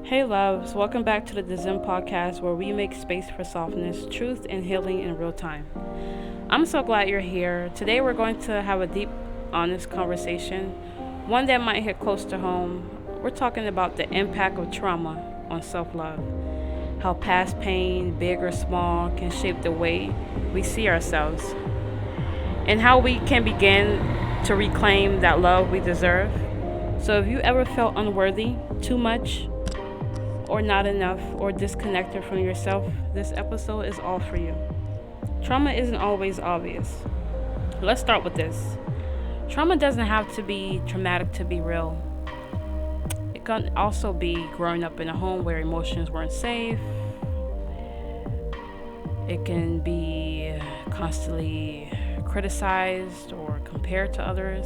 Hey loves, welcome back to the DSM Podcast where we make space for softness, truth, and healing in real time. I'm so glad you're here. Today we're going to have a deep, honest conversation, one that might hit close to home. We're talking about the impact of trauma on self-love, how past pain, big or small, can shape the way we see ourselves, and how we can begin to reclaim that love we deserve. So if you ever felt unworthy, too much, or not enough, or disconnected from yourself, this episode is all for you. Trauma isn't always obvious. Let's start with this. Trauma doesn't have to be traumatic to be real. It can also be growing up in a home where emotions weren't safe. It can be constantly criticized or compared to others.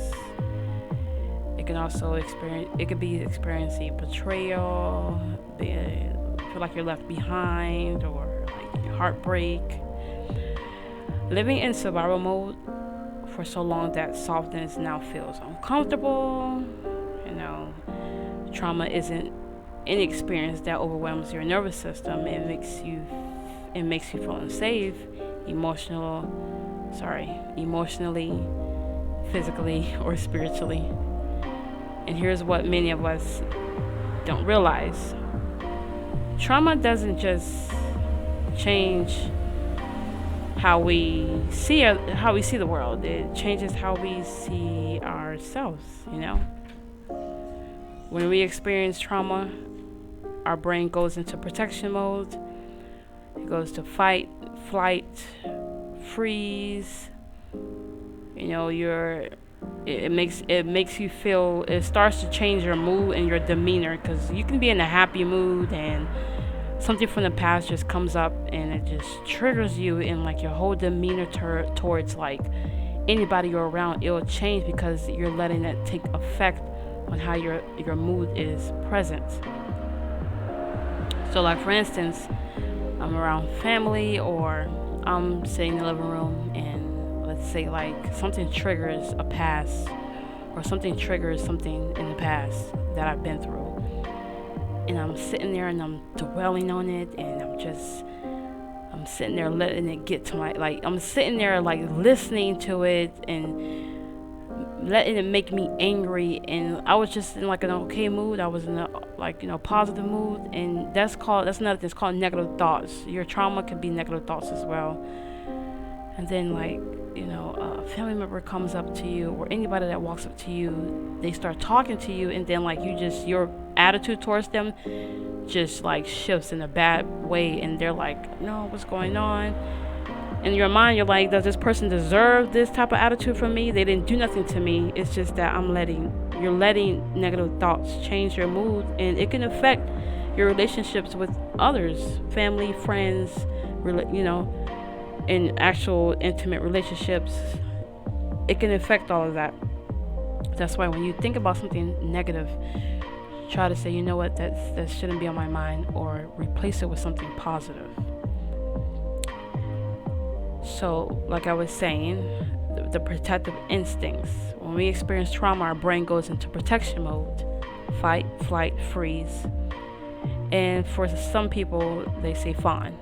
It can also be experiencing betrayal, feel like you're left behind, or like heartbreak. Living in survival mode for so long that softness now feels uncomfortable. Trauma isn't any experience that overwhelms your nervous system. It makes you feel unsafe, emotionally, physically, or spiritually. And here's what many of us don't realize. Trauma doesn't just change how we see the world. It changes how we see ourselves, When we experience trauma, our brain goes into protection mode. It goes to fight, flight, freeze. It makes you feel, it starts to change your mood and your demeanor, because you can be in a happy mood and something from the past just comes up and it just triggers you, and like your whole demeanor towards like anybody you're around, it'll change because you're letting it take effect on how your mood is present. So like for instance, I'm around family, or I'm sitting in the living room, and let's say like something triggers a past, or something triggers something in the past that I've been through, and I'm sitting there and I'm dwelling on it, and I'm sitting there letting it get to I'm sitting there like listening to it and letting it make me angry. And I was just in like an okay mood. I was in a positive mood, and that's another thing. It's called negative thoughts. Your trauma can be negative thoughts as well. And then a family member comes up to you, or anybody that walks up to you, they start talking to you, and then your attitude towards them just like shifts in a bad way, and they're like, no, what's going on? In your mind, you're like, does this person deserve this type of attitude from me? They didn't do nothing to me. It's just that you're letting negative thoughts change your mood, and it can affect your relationships with others, family, friends, in actual intimate relationships. It can affect all of that. That's why when you think about something negative, try to say, you know what, that shouldn't be on my mind, or replace it with something positive. So like I was saying, the protective instincts. When we experience trauma, our brain goes into protection mode: fight, flight, freeze. And for some people, they say fawn.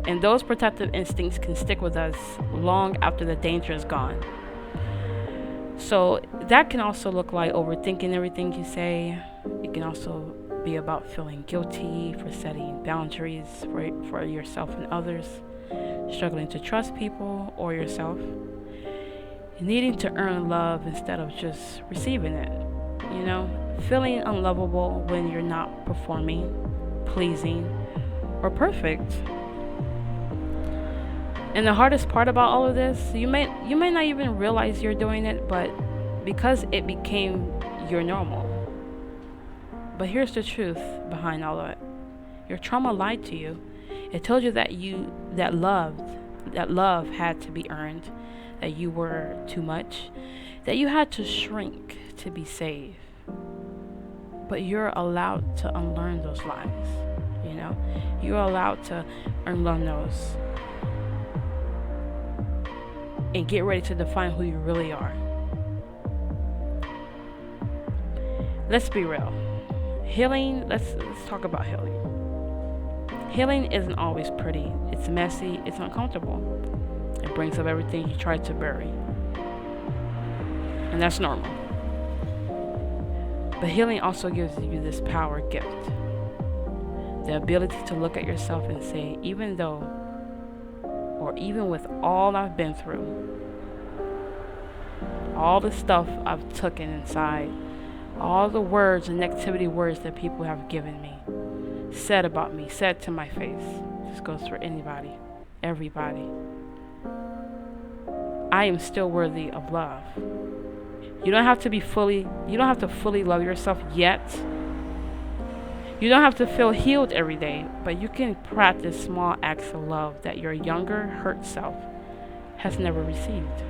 And those protective instincts can stick with us long after the danger is gone. So that can also look like overthinking everything you say. It can also be about feeling guilty for setting boundaries for yourself and others, struggling to trust people or yourself, needing to earn love instead of just receiving it, feeling unlovable when you're not performing, pleasing, or perfect. And the hardest part about all of this, you may not even realize you're doing it, but because it became your normal. But here's the truth behind all of it. Your trauma lied to you. It told you that love had to be earned, that you were too much, that you had to shrink to be saved. But you're allowed to unlearn those lies. You're allowed to unlearn those and get ready to define who you really are. Let's be real. Healing, let's talk about healing. Healing isn't always pretty. It's messy, it's uncomfortable. It brings up everything you tried to bury. And that's normal. But healing also gives you this power gift. The ability to look at yourself and say, even though, or even with all I've been through, all the stuff I've taken inside, all the words and negativity words that people have given me, said about me, said to my face. This goes for anybody, everybody. I am still worthy of love. You don't have to fully love yourself yet. You don't have to feel healed every day, but you can practice small acts of love that your younger hurt self has never received.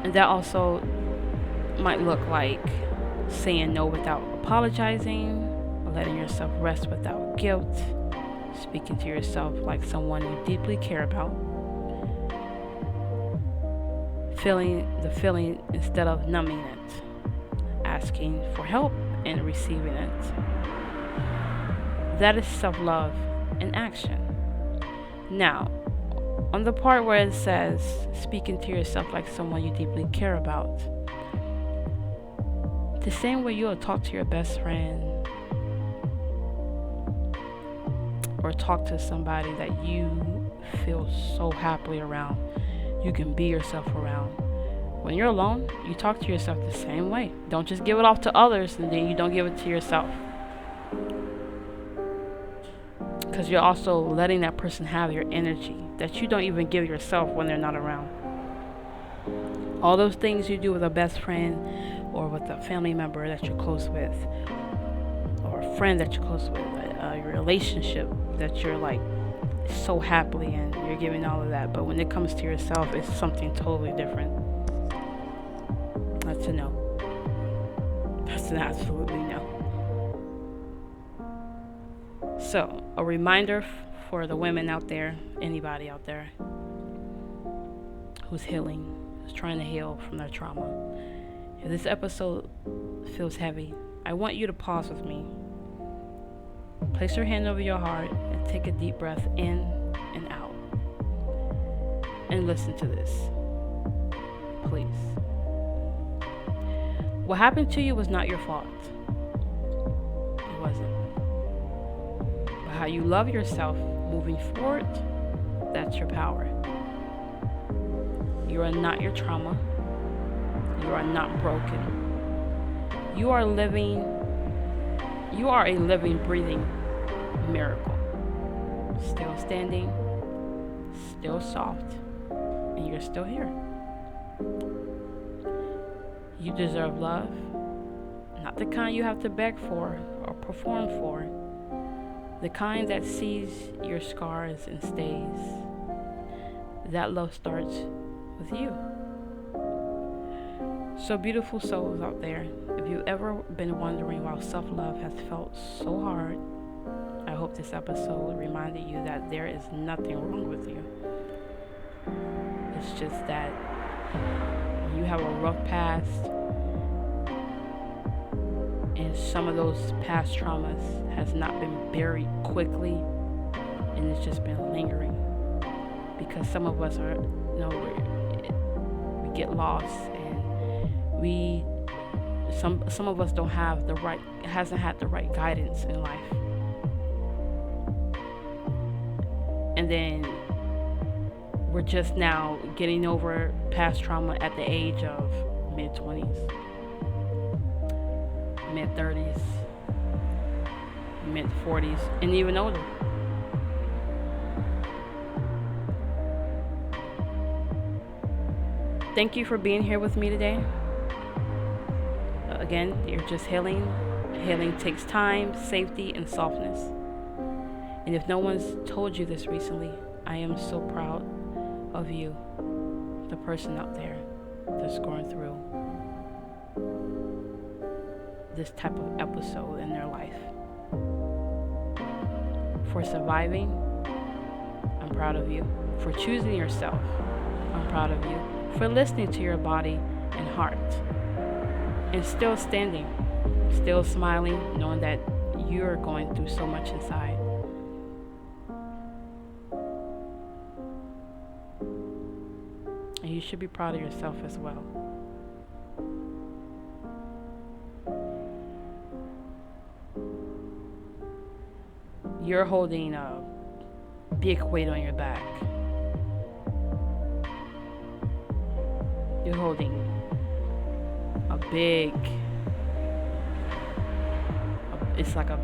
And that also might look like saying no without apologizing, letting yourself rest without guilt, speaking to yourself like someone you deeply care about, feeling the feeling instead of numbing it, asking for help and receiving it. That is self-love in action. Now, on the part where it says speaking to yourself like someone you deeply care about, the same way you'll talk to your best friend or talk to somebody that you feel so happily around, you can be yourself around. When you're alone, you talk to yourself the same way. Don't just give it off to others and then you don't give it to yourself. Because you're also letting that person have your energy that you don't even give yourself when they're not around. All those things you do with a best friend or with a family member that you're close with, or a friend that you're close with, your relationship that you're like so happily in, you're giving all of that. But when it comes to yourself, it's something totally different. That's a no. That's an absolutely no. So, a reminder for the women out there, anybody out there who's healing, who's trying to heal from their trauma. If this episode feels heavy, I want you to pause with me. Place your hand over your heart and take a deep breath in and out. And listen to this, please. What happened to you was not your fault. It wasn't. But how you love yourself moving forward, that's your power. You are not your trauma. You are not broken. You are a living, breathing miracle. Still standing, still soft, and you're still here. You deserve love, not the kind you have to beg for or perform for, the kind that sees your scars and stays. That love starts with you. So beautiful souls out there, if you've ever been wondering why self-love has felt so hard, I hope this episode reminded you that there is nothing wrong with you. It's just that when you have a rough past, and some of those past traumas has not been buried quickly, and it's just been lingering. Because some of us are, we get lost, and some of us don't have hasn't had the right guidance in life. And then we're just now getting over past trauma at the age of mid-20s, mid-30s, mid-40s, and even older. Thank you for being here with me today. Again, you're just healing. Healing takes time, safety, and softness. And if no one's told you this recently, I am so proud of you, the person out there that's going through this type of episode in their life. For surviving, I'm proud of you. For choosing yourself, I'm proud of you. For listening to your body and heart, and still standing, Still smiling, knowing that you're going through so much inside. And you should be proud of yourself as well. You're holding a big weight on your back. You're holding a big, it's like a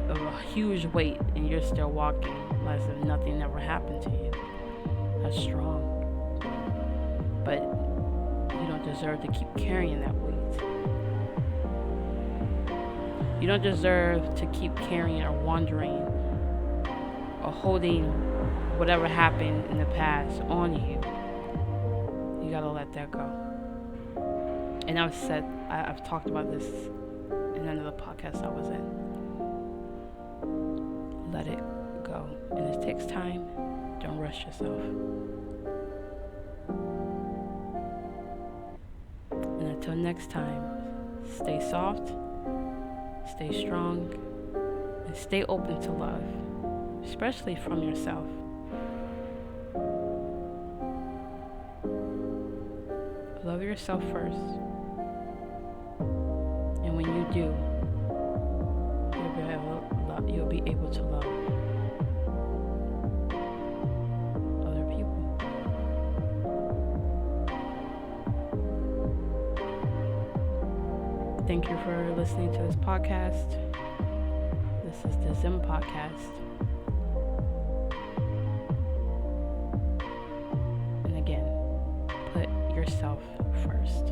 huge weight, and you're still walking as if nothing ever happened to you. That's strong. But you don't deserve to keep carrying that weight. You don't deserve to keep carrying or wondering or holding whatever happened in the past on you. You gotta let that go. And I've talked about this in another podcast I was in. Let it go. And it takes time. Don't rush yourself. And until next time, stay soft, stay strong, and stay open to love, especially from yourself. Love yourself first. And when you do, you'll be able to love other people. Thank you for listening to this podcast. This is the DSM Podcast. And again, put yourself first.